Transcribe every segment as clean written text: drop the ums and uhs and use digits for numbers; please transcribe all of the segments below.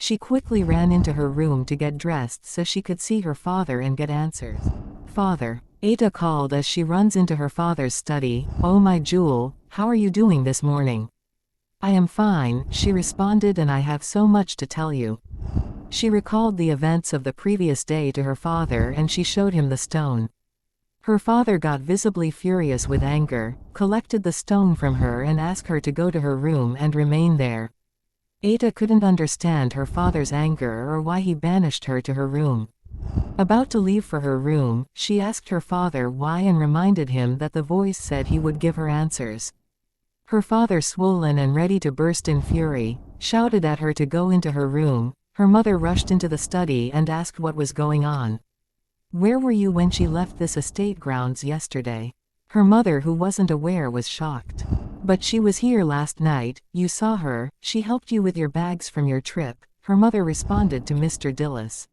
She quickly ran into her room to get dressed so she could see her father and get answers. "Father," Ada called as she runs into her father's study. "Oh my jewel, how are you doing this morning?" "I am fine," she responded, "and I have so much to tell you." She recalled the events of the previous day to her father and she showed him the stone. Her father got visibly furious with anger, collected the stone from her and asked her to go to her room and remain there. Ada couldn't understand her father's anger or why he banished her to her room. About to leave for her room, she asked her father why and reminded him that the voice said he would give her answers. Her father, swollen and ready to burst in fury, shouted at her to go into her room. Her mother rushed into the study and asked what was going on. "Where were you when she left this estate grounds yesterday?" Her mother, who wasn't aware, was shocked. "But she was here last night, you saw her, she helped you with your bags from your trip," her mother responded to Mr. Dillis.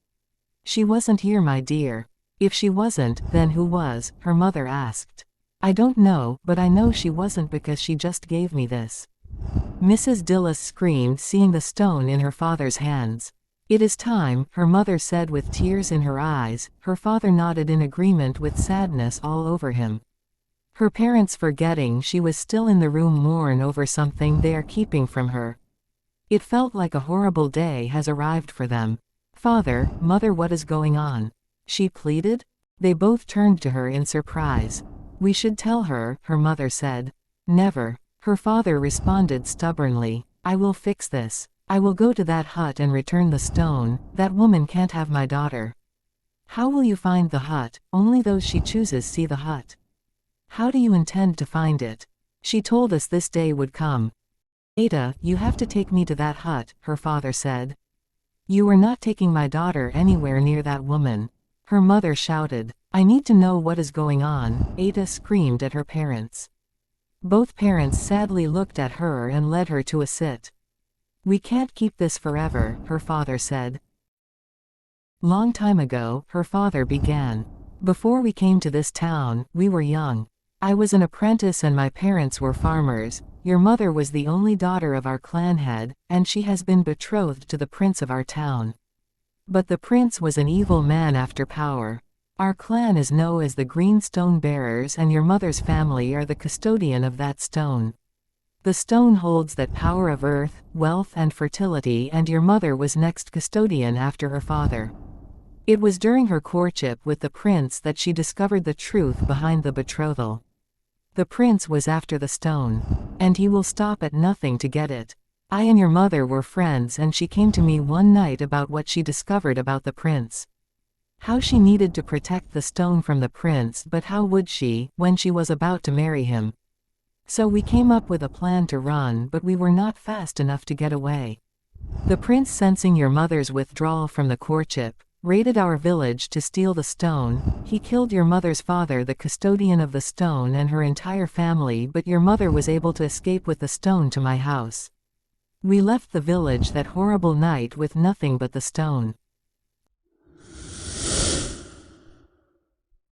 "She wasn't here, my dear." "If she wasn't, then who was?" her mother asked. "I don't know, but I know she wasn't because she just gave me this." Mrs. Dillis screamed, seeing the stone in her father's hands. "It is time," her mother said with tears in her eyes. Her father nodded in agreement with sadness all over him. Her parents, forgetting she was still in the room, mourn over something they are keeping from her. It felt like a horrible day has arrived for them. "Father, mother, what is going on?" she pleaded. They both turned to her in surprise. "We should tell her," her mother said. "Never," her father responded stubbornly. "I will fix this. I will go to that hut and return the stone. That woman can't have my daughter." "How will you find the hut? Only those she chooses see the hut." "How do you intend to find it? She told us this day would come." "Ada, you have to take me to that hut," her father said. "You are not taking my daughter anywhere near that woman," her mother shouted. "I need to know what is going on," Ada screamed at her parents. Both parents sadly looked at her and led her to a sit. "We can't keep this forever," her father said. "Long time ago," her father began. "Before we came to this town, we were young. I was an apprentice and my parents were farmers. Your mother was the only daughter of our clan head, and she has been betrothed to the prince of our town. But the prince was an evil man after power. Our clan is known as the Green Stone Bearers, and your mother's family are the custodian of that stone. The stone holds that power of earth, wealth and fertility, and your mother was next custodian after her father. It was during her courtship with the prince that she discovered the truth behind the betrothal. The prince was after the stone, and he will stop at nothing to get it. I and your mother were friends, and she came to me one night about what she discovered about the prince. How she needed to protect the stone from the prince, but how would she, when she was about to marry him? So we came up with a plan to run, but we were not fast enough to get away. The prince, sensing your mother's withdrawal from the courtship, raided our village to steal the stone. He killed your mother's father, the custodian of the stone, and her entire family, but your mother was able to escape with the stone to my house. We left the village that horrible night with nothing but the stone.